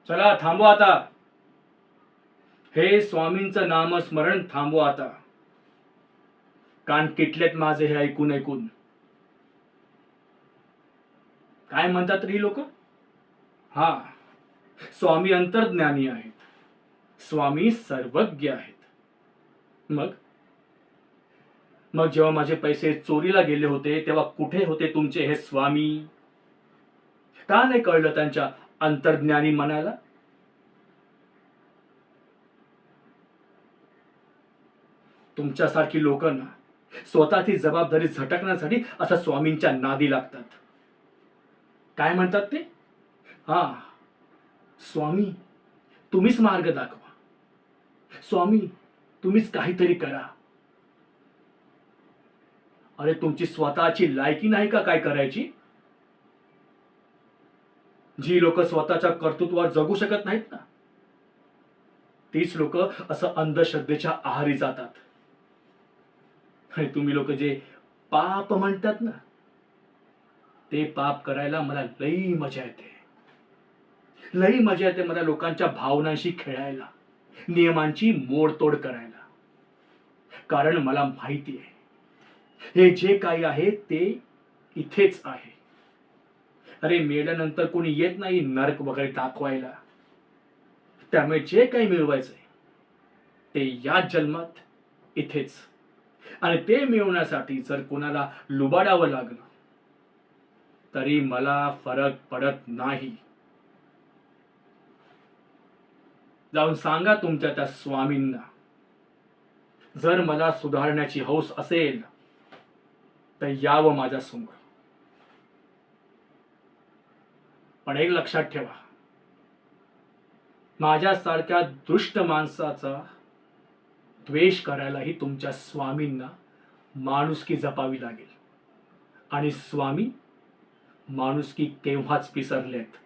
चला थांबवा आता. हे स्वामींचं नामस्मरण थांबवा आता. कान किटलेत माझे हे ऐकून ऐकून. काय म्हणतात ही लोक? हा, स्वामी अंतर्ज्ञानी आहेत, स्वामी सर्वज्ञ आहेत. मग मग जेव्हा माझे पैसे चोरीला गेले होते तेव्हा कुठे होते तुमचे हे स्वामी? का नाही कळलं त्यांच्या अंतर्ज्ञानी मनाला? तुमच्यासारखी लोक ना स्वतःची जबाबदारी झटकण्यासाठी असं स्वामींच्या नादी लागतात. काय म्हणतात ते? हा, स्वामी तुम्हीच मार्ग दाखवा, स्वामी तुम्हीच काहीतरी करा. अरे तुमची स्वतःची लायकी नाही का काय करायची? जी लोक स्वतःच्या कर्तृत्वावर जगू शकत नाहीत ना, तीच लोक असं अंधश्रद्धेच्या आहारी जातात. आणि तुम्ही लोक जे पाप म्हणतात ना, ते पाप करायला मला लई मजा येते. लई मजा येते मला लोकांच्या भावनांशी खेळायला, नियमांची मोडतोड करायला. कारण मला माहिती आहे हे जे काही आहे ते इथेच आहे. अरे मेल्यानंतर कोणी येत नाही नरक वगैरे दाखवायला. त्यामुळे जे काही मिळवायचंय ते या जन्मात इथेच. आणि ते मिळवण्यासाठी जर कोणाला लुबाडावं लागलं तरी मला फरक पडत नाही. जाऊन सांगा तुमच्या त्या स्वामींना, जर मला सुधारण्याची हौस असेल तर यावं माझ्या समोर. पण एक लक्षात ठेवा, माझ्यासारख्या दुष्ट माणसाचा द्वेष करायलाही तुमच्या स्वामींना माणुसकी जपावी लागेल. आणि स्वामी माणुसकी केव्हाच विसरलेत.